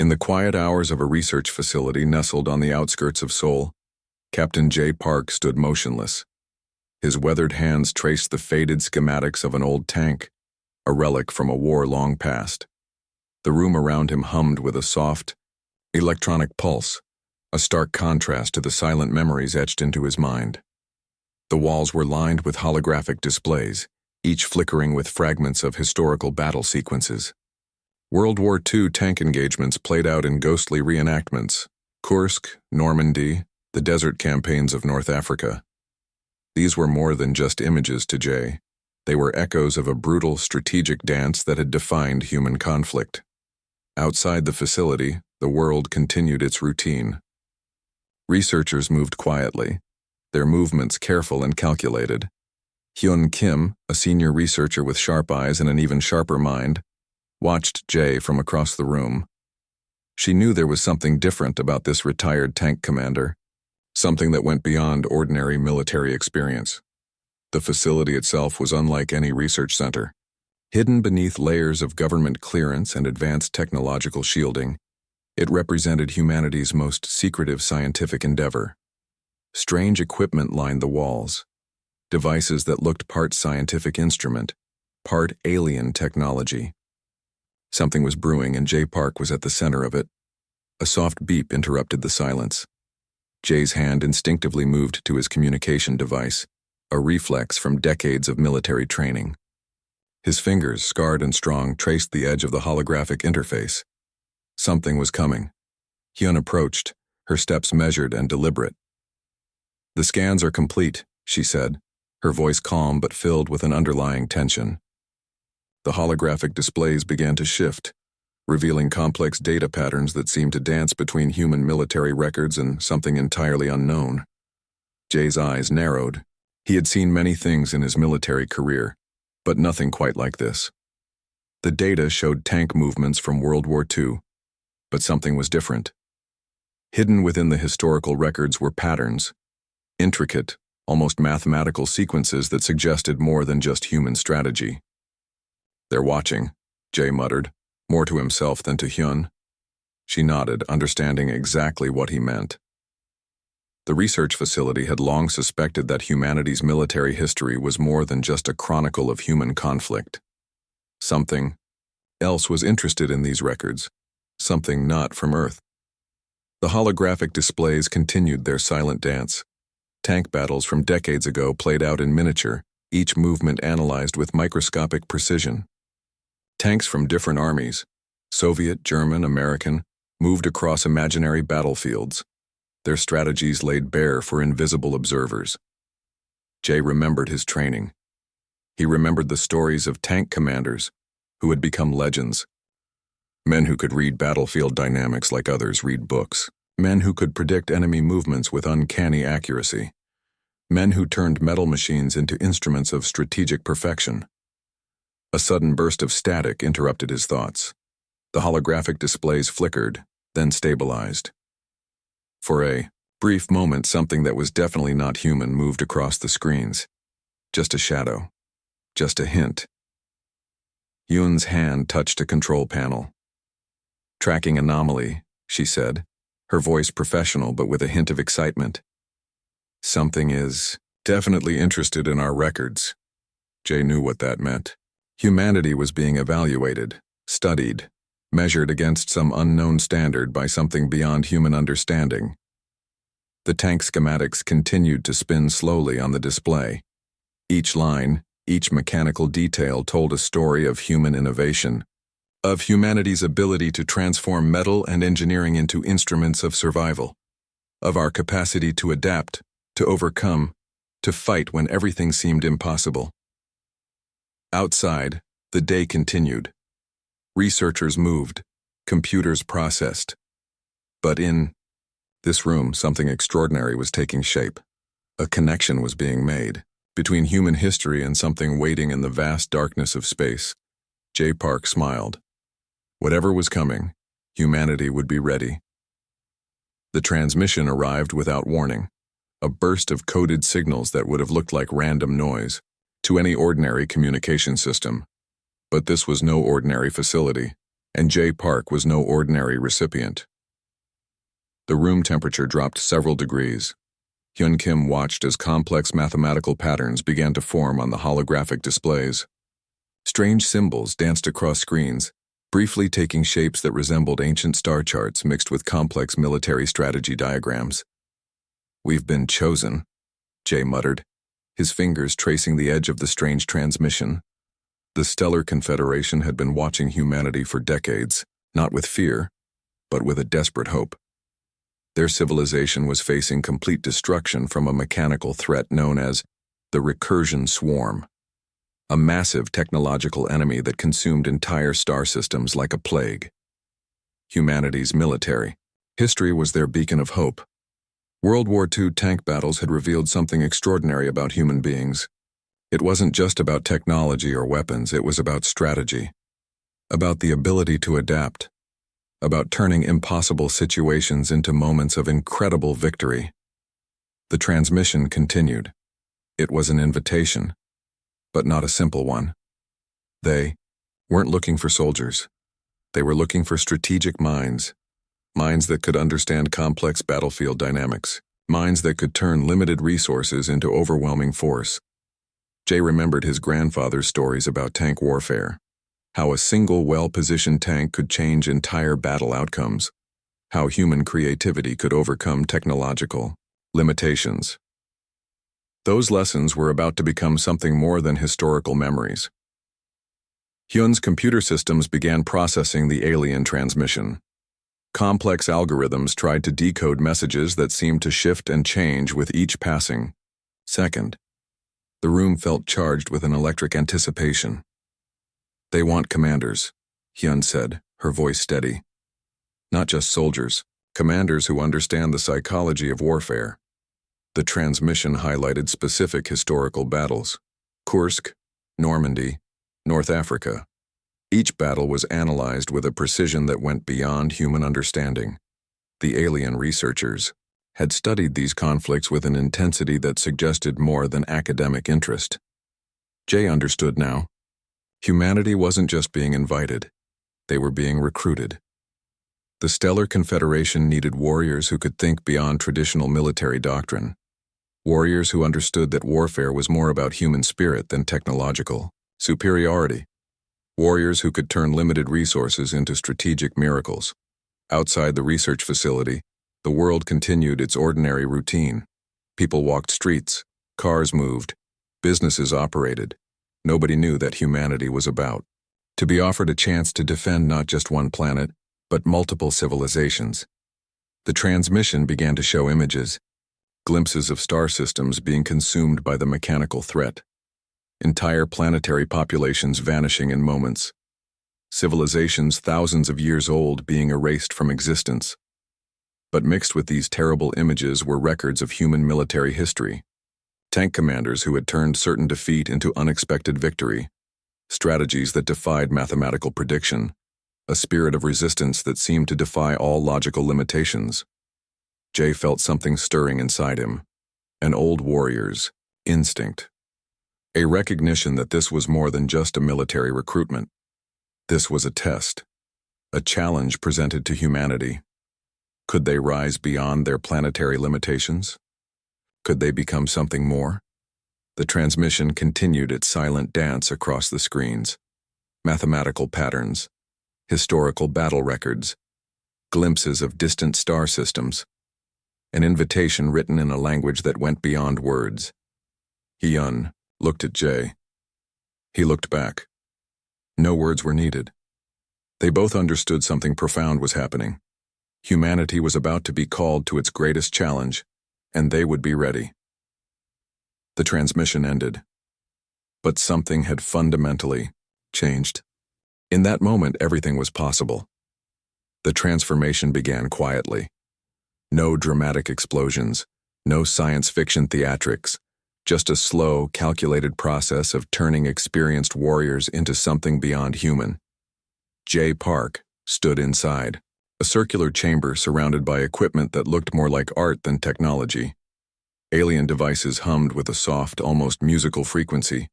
In the quiet hours of a research facility nestled on the outskirts of Seoul, Captain J. Park stood motionless. His weathered hands traced the faded schematics of an old tank, a relic from a war long past. The room around him hummed with a soft, electronic pulse, a stark contrast to the silent memories etched into his mind. The walls were lined with holographic displays, each flickering with fragments of historical battle sequences. World War II tank engagements played out in ghostly reenactments: Kursk, Normandy, the desert campaigns of North Africa. These were more than just images to Jay. They were echoes of a brutal, strategic dance that had defined human conflict. Outside the facility, the world continued its routine. Researchers moved quietly, their movements careful and calculated. Hyun Kim, a senior researcher with sharp eyes and an even sharper mind, watched Jay from across the room. She knew there was something different about this retired tank commander, something that went beyond ordinary military experience. The facility itself was unlike any research center. Hidden beneath layers of government clearance and advanced technological shielding, it represented humanity's most secretive scientific endeavor. Strange equipment lined the walls, devices that looked part scientific instrument, part alien technology. Something was brewing, and Jay Park was at the center of it. A soft beep interrupted the silence. Jay's hand instinctively moved to his communication device, a reflex from decades of military training. His fingers, scarred and strong, traced the edge of the holographic interface. Something was coming. Hyun approached, her steps measured and deliberate. "The scans are complete," she said, her voice calm but filled with an underlying tension. The holographic displays began to shift, revealing complex data patterns that seemed to dance between human military records and something entirely unknown. Jay's eyes narrowed. He had seen many things in his military career, but nothing quite like this. The data showed tank movements from World War II, but something was different. Hidden within the historical records were patterns, intricate, almost mathematical sequences that suggested more than just human strategy. "They're watching," Jay muttered, more to himself than to Hyun. She nodded, understanding exactly what he meant. The research facility had long suspected that humanity's military history was more than just a chronicle of human conflict. Something else was interested in these records, something not from Earth. The holographic displays continued their silent dance. Tank battles from decades ago played out in miniature, each movement analyzed with microscopic precision. Tanks from different armies, Soviet, German, American, moved across imaginary battlefields, their strategies laid bare for invisible observers. Jay remembered his training. He remembered the stories of tank commanders who had become legends. Men who could read battlefield dynamics like others read books. Men who could predict enemy movements with uncanny accuracy. Men who turned metal machines into instruments of strategic perfection. A sudden burst of static interrupted his thoughts. The holographic displays flickered, then stabilized. For a brief moment, something that was definitely not human moved across the screens. Just a shadow. Just a hint. Yoon's hand touched a control panel. "Tracking anomaly," she said, her voice professional but with a hint of excitement. "Something is definitely interested in our records." Jay knew what that meant. Humanity was being evaluated, studied, measured against some unknown standard by something beyond human understanding. The tank schematics continued to spin slowly on the display. Each line, each mechanical detail told a story of human innovation, of humanity's ability to transform metal and engineering into instruments of survival, of our capacity to adapt, to overcome, to fight when everything seemed impossible. Outside, the day continued. Researchers moved, computers processed. But in this room, something extraordinary was taking shape. A connection was being made between human history and something waiting in the vast darkness of space. Jay Park smiled. Whatever was coming, humanity would be ready. The transmission arrived without warning, a burst of coded signals that would have looked like random noise to any ordinary communication system. But this was no ordinary facility. And Jay Park was no ordinary recipient. The room temperature dropped several degrees. Hyun Kim watched as complex mathematical patterns began to form on the holographic displays. Strange symbols danced across screens, briefly taking shapes that resembled ancient star charts mixed with complex military strategy diagrams. "We've been chosen," Jay muttered, his fingers tracing the edge of the strange transmission. The Stellar Confederation had been watching humanity for decades, not with fear, but with a desperate hope. Their civilization was facing complete destruction from a mechanical threat known as the Recursion Swarm, a massive technological enemy that consumed entire star systems like a plague. Humanity's military history was their beacon of hope. World War II tank battles had revealed something extraordinary about human beings. It wasn't just about technology or weapons, it was about strategy, about the ability to adapt, about turning impossible situations into moments of incredible victory. The transmission continued. It was an invitation, but not a simple one. They weren't looking for soldiers. They were looking for strategic minds that could understand complex battlefield dynamics, minds that could turn limited resources into overwhelming force. Jay remembered his grandfather's stories about tank warfare, how a single well-positioned tank could change entire battle outcomes, how human creativity could overcome technological limitations. Those lessons were about to become something more than historical memories. Hyun's computer systems began processing the alien transmission. Complex algorithms tried to decode messages that seemed to shift and change with each passing second. The room felt charged with an electric anticipation. "They want commanders," Hyun said, her voice steady. "Not just soldiers, commanders who understand the psychology of warfare." The transmission highlighted specific historical battles: Kursk, Normandy, North Africa. Each battle was analyzed with a precision that went beyond human understanding. The alien researchers had studied these conflicts with an intensity that suggested more than academic interest. Jay understood now. Humanity wasn't just being invited, they were being recruited. The Stellar Confederation needed warriors who could think beyond traditional military doctrine, warriors who understood that warfare was more about human spirit than technological superiority, warriors who could turn limited resources into strategic miracles. Outside the research facility, the world continued its ordinary routine. People walked streets, cars moved, businesses operated. Nobody knew that humanity was about to be offered a chance to defend not just one planet, but multiple civilizations. The transmission began to show images, glimpses of star systems being consumed by the mechanical threat, entire planetary populations vanishing in moments, civilizations thousands of years old being erased from existence. But mixed with these terrible images were records of human military history. Tank commanders who had turned certain defeat into unexpected victory, strategies that defied mathematical prediction, a spirit of resistance that seemed to defy all logical limitations. Jay felt something stirring inside him, an old warrior's instinct, a recognition that this was more than just a military recruitment. This was a test, a challenge presented to humanity. Could they rise beyond their planetary limitations? Could they become something more? The transmission continued its silent dance across the screens. Mathematical patterns, historical battle records, glimpses of distant star systems, an invitation written in a language that went beyond words. Hyun looked at Jay. He looked back. No words were needed. They both understood something profound was happening. Humanity was about to be called to its greatest challenge, and they would be ready. The transmission ended. But something had fundamentally changed. In that moment, everything was possible. The transformation began quietly. No dramatic explosions, no science fiction theatrics, just a slow, calculated process of turning experienced warriors into something beyond human. Jay Park stood inside, a circular chamber surrounded by equipment that looked more like art than technology. Alien devices hummed with a soft, almost musical frequency.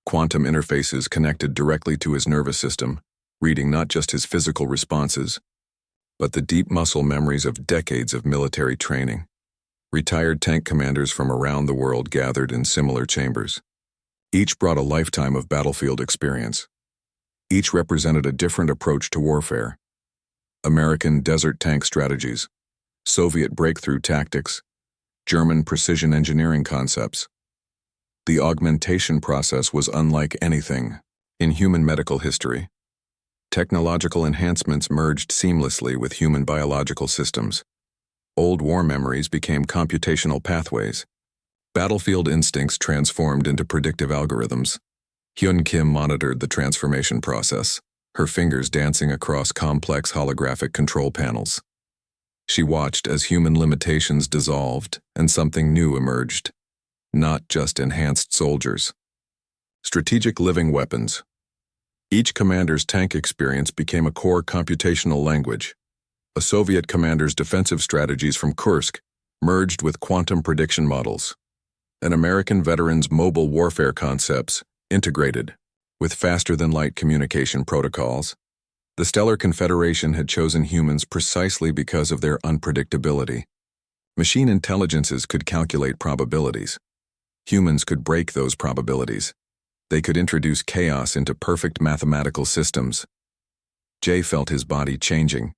Quantum interfaces connected directly to his nervous system, reading not just his physical responses, but the deep muscle memories of decades of military training. Retired tank commanders from around the world gathered in similar chambers. Each brought a lifetime of battlefield experience. Each represented a different approach to warfare. American desert tank strategies, Soviet breakthrough tactics, German precision engineering concepts. The augmentation process was unlike anything in human medical history. Technological enhancements merged seamlessly with human biological systems. Old war memories became computational pathways. Battlefield instincts transformed into predictive algorithms. Hyun Kim monitored the transformation process, her fingers dancing across complex holographic control panels. She watched as human limitations dissolved and something new emerged, not just enhanced soldiers. Strategic living weapons. Each commander's tank experience became a core computational language. A Soviet commander's defensive strategies from Kursk merged with quantum prediction models. An American veteran's mobile warfare concepts integrated with faster-than-light communication protocols. The Stellar Confederation had chosen humans precisely because of their unpredictability. Machine intelligences could calculate probabilities. Humans could break those probabilities. They could introduce chaos into perfect mathematical systems. Jay felt his body changing.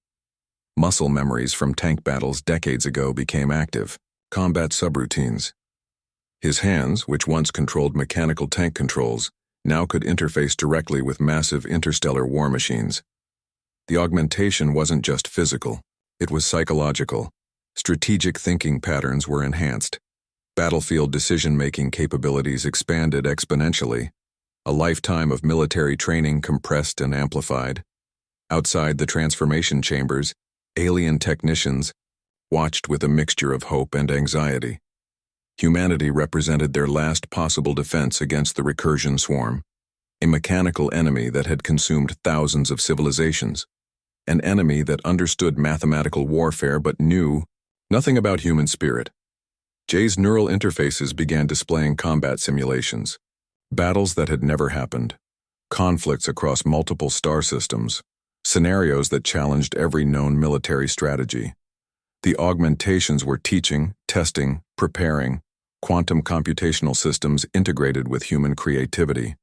Muscle memories from tank battles decades ago became active, combat subroutines. His hands, which once controlled mechanical tank controls, now could interface directly with massive interstellar war machines. The augmentation wasn't just physical, it was psychological. Strategic thinking patterns were enhanced. Battlefield decision-making capabilities expanded exponentially. A lifetime of military training compressed and amplified. Outside the transformation chambers, alien technicians watched with a mixture of hope and anxiety. Humanity represented their last possible defense against the recursion swarm, a mechanical enemy that had consumed thousands of civilizations, an enemy that understood mathematical warfare but knew nothing about human spirit. Jay's neural interfaces began displaying combat simulations, battles that had never happened, conflicts across multiple star systems, scenarios that challenged every known military strategy. The augmentations were teaching, testing, preparing, quantum computational systems integrated with human creativity.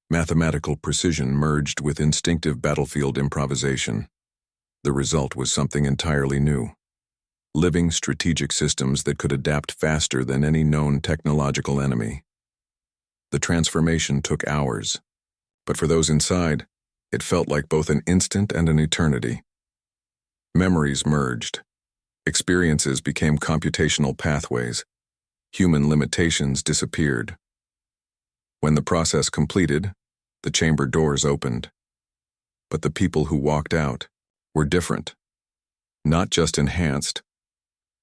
Mathematical precision merged with instinctive battlefield improvisation. The result was something entirely new. Living strategic systems that could adapt faster than any known technological enemy. The transformation took hours, but for those inside, it felt like both an instant and an eternity. Memories merged. Experiences became computational pathways. Human limitations disappeared. When the process completed, the chamber doors opened. But the people who walked out were different. Not just enhanced,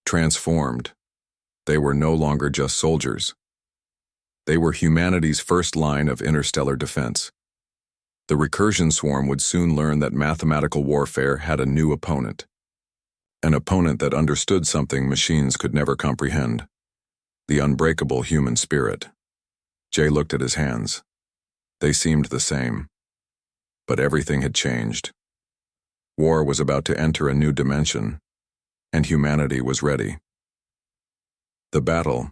transformed. They were no longer just soldiers. They were humanity's first line of interstellar defense. The recursion swarm would soon learn that mathematical warfare had a new opponent. An opponent that understood something machines could never comprehend. The unbreakable human spirit. Jay looked at his hands. They seemed the same. But everything had changed. War was about to enter a new dimension, and humanity was ready. The battle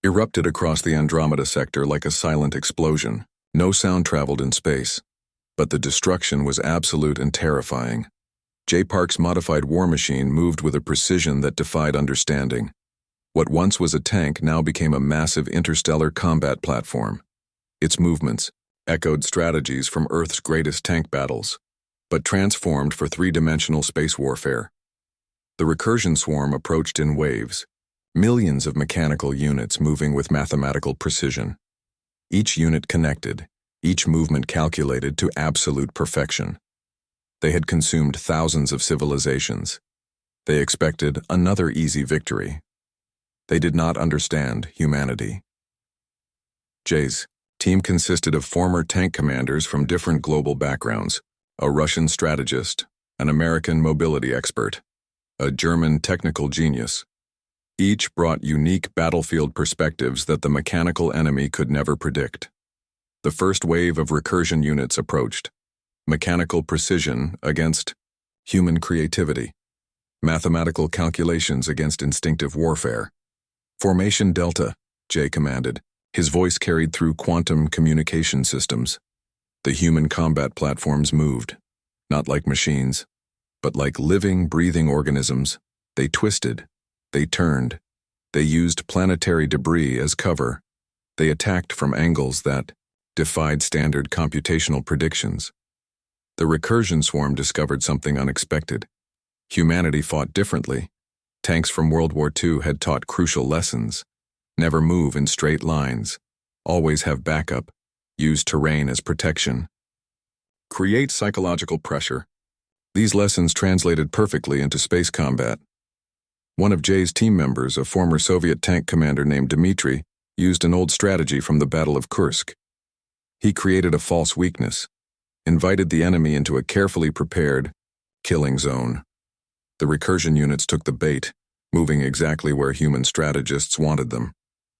erupted across the Andromeda sector like a silent explosion. No sound traveled in space, but the destruction was absolute and terrifying. J. Park's modified war machine moved with a precision that defied understanding. What once was a tank now became a massive interstellar combat platform. Its movements echoed strategies from Earth's greatest tank battles, but transformed for three-dimensional space warfare. The recursion swarm approached in waves, millions of mechanical units moving with mathematical precision. Each unit connected, each movement calculated to absolute perfection. They had consumed thousands of civilizations. They expected another easy victory. They did not understand humanity. Jay's team consisted of former tank commanders from different global backgrounds, a Russian strategist, an American mobility expert, a German technical genius. Each brought unique battlefield perspectives that the mechanical enemy could never predict. The first wave of recursion units approached. Mechanical precision against human creativity. Mathematical calculations against instinctive warfare. Formation Delta, Jay commanded. His voice carried through quantum communication systems. The human combat platforms moved, not like machines, but like living, breathing organisms. They twisted, they turned, they used planetary debris as cover. They attacked from angles that defied standard computational predictions. The recursion swarm discovered something unexpected. Humanity fought differently. Tanks from World War II had taught crucial lessons. Never move in straight lines. Always have backup. Use terrain as protection. Create psychological pressure. These lessons translated perfectly into space combat. One of Jay's team members, a former Soviet tank commander named Dmitry, used an old strategy from the Battle of Kursk. He created a false weakness, invited the enemy into a carefully prepared killing zone. The recursion units took the bait, moving exactly where human strategists wanted them.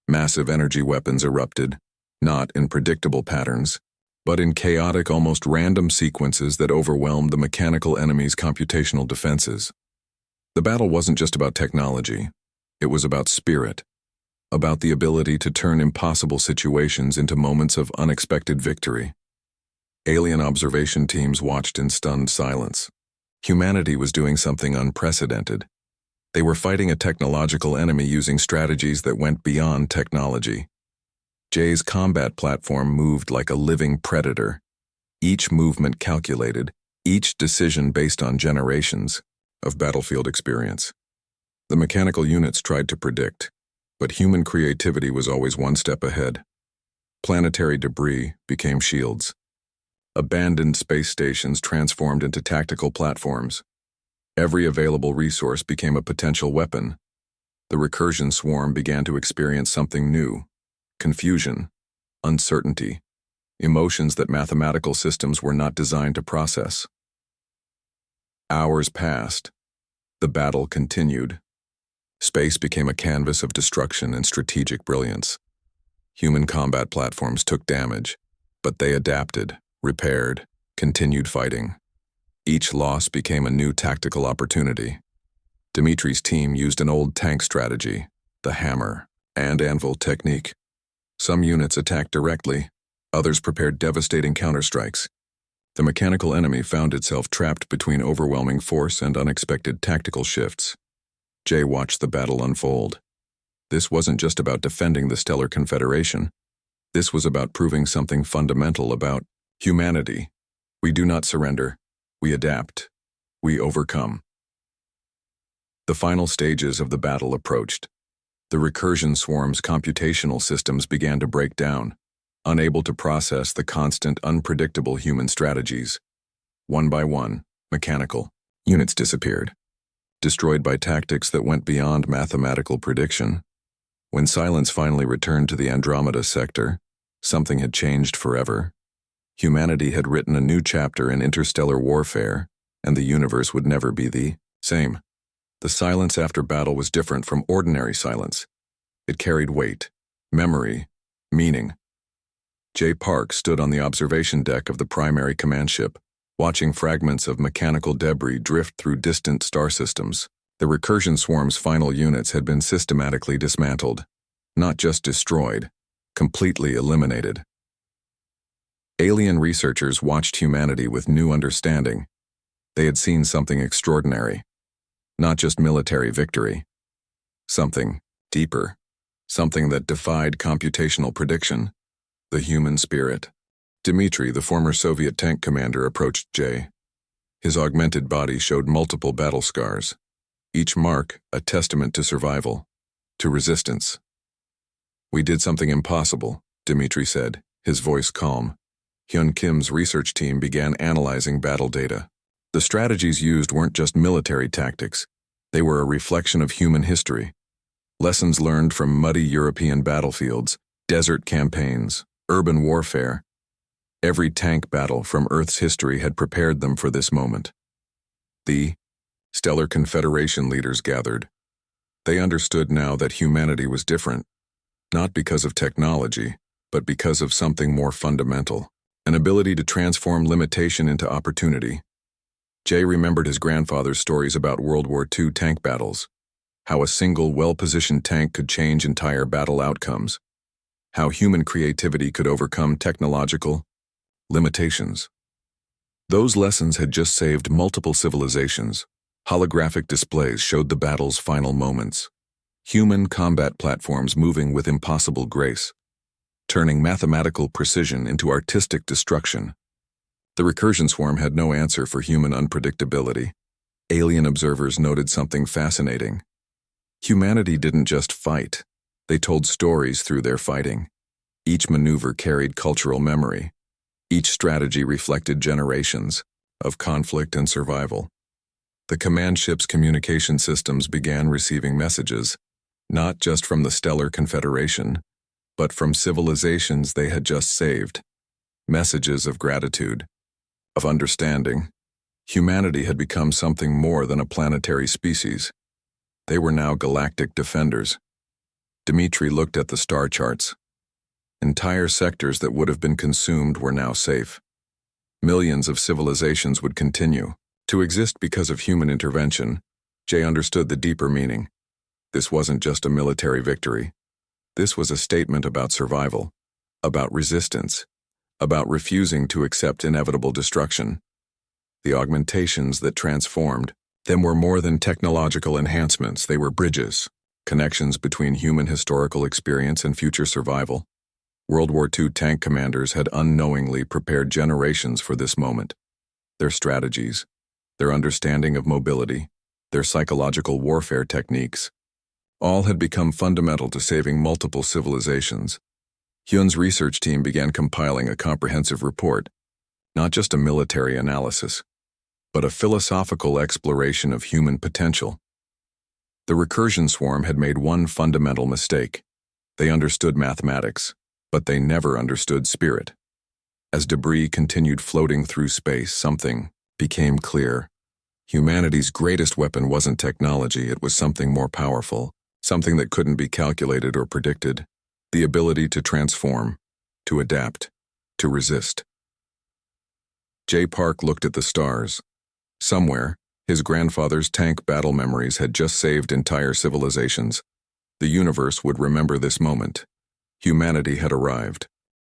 Massive energy weapons erupted, not in predictable patterns, but in chaotic, almost random sequences that overwhelmed the mechanical enemy's computational defenses. The battle wasn't just about technology. It was about spirit, about the ability to turn impossible situations into moments of unexpected victory. Alien observation teams watched in stunned silence. Humanity was doing something unprecedented. They were fighting a technological enemy using strategies that went beyond technology. Jay's combat platform moved like a living predator. Each movement calculated, each decision based on generations of battlefield experience. The mechanical units tried to predict, but human creativity was always one step ahead. Planetary debris became shields. Abandoned space stations transformed into tactical platforms. Every available resource became a potential weapon. The recursion swarm began to experience something new: confusion, uncertainty, emotions that mathematical systems were not designed to process. Hours passed. The battle continued. Space became a canvas of destruction and strategic brilliance. Human combat platforms took damage, but they adapted, repaired, continued fighting. Each loss became a new tactical opportunity. Dmitry's team used an old tank strategy, the hammer and anvil technique. Some units attacked directly, others prepared devastating counterstrikes. The mechanical enemy found itself trapped between overwhelming force and unexpected tactical shifts. Jay watched the battle unfold. This wasn't just about defending the Stellar Confederation. This was about proving something fundamental about humanity. We do not surrender. We adapt. We overcome. The final stages of the battle approached. The recursion swarm's computational systems began to break down, unable to process the constant, unpredictable human strategies. One by one, mechanical units disappeared, destroyed by tactics that went beyond mathematical prediction. When silence finally returned to the Andromeda sector, something had changed forever. Humanity had written a new chapter in interstellar warfare, and the universe would never be the same. The silence after battle was different from ordinary silence. It carried weight, memory, meaning. Jay Park stood on the observation deck of the primary command ship, watching fragments of mechanical debris drift through distant star systems. The recursion swarm's final units had been systematically dismantled, not just destroyed, completely eliminated. Alien researchers watched humanity with new understanding. They had seen something extraordinary, not just military victory. Something deeper, something that defied computational prediction. The human spirit. Dmitry, the former Soviet tank commander, approached Jay. His augmented body showed multiple battle scars, each mark a testament to survival, to resistance. "We did something impossible," Dmitry said, his voice calm. Hyun Kim's research team began analyzing battle data. The strategies used weren't just military tactics. They were a reflection of human history. Lessons learned from muddy European battlefields, desert campaigns, urban warfare. Every tank battle from Earth's history had prepared them for this moment. The Stellar Confederation leaders gathered. They understood now that humanity was different, not because of technology, but because of something more fundamental. an ability to transform limitation into opportunity. Jay remembered his grandfather's stories about World War II tank battles, how a single, well-positioned tank could change entire battle outcomes, how human creativity could overcome technological limitations. Those lessons had just saved multiple civilizations. Holographic displays showed the battle's final moments. Human combat platforms moving with impossible grace, turning mathematical precision into artistic destruction. The recursion swarm had no answer for human unpredictability. Alien observers noted something fascinating. Humanity didn't just fight. They told stories through their fighting. Each maneuver carried cultural memory. Each strategy reflected generations of conflict and survival. The command ship's communication systems began receiving messages, not just from the Stellar Confederation, but from civilizations they had just saved. Messages of gratitude, of understanding. Humanity had become something more than a planetary species. They were now galactic defenders. Dmitri looked at the star charts. Entire sectors that would have been consumed were now safe. Millions of civilizations would continue to exist because of human intervention. Jay understood the deeper meaning. This wasn't just a military victory. This was a statement about survival, about resistance, about refusing to accept inevitable destruction. The augmentations that transformed them were more than technological enhancements. They were bridges, connections between human historical experience and future survival. World War II tank commanders had unknowingly prepared generations for this moment. Their strategies, their understanding of mobility, their psychological warfare techniques, all had become fundamental to saving multiple civilizations. Hyun's research team began compiling a comprehensive report, not just a military analysis, but a philosophical exploration of human potential. The recursion swarm had made one fundamental mistake. They understood mathematics, but they never understood spirit. As debris continued floating through space, something became clear. Humanity's greatest weapon wasn't technology, it was something more powerful, something that couldn't be calculated or predicted, the ability to transform, to adapt, to resist. Jay Park looked at the stars. Somewhere, his grandfather's tank battle memories had just saved entire civilizations. The universe would remember this moment. Humanity had arrived.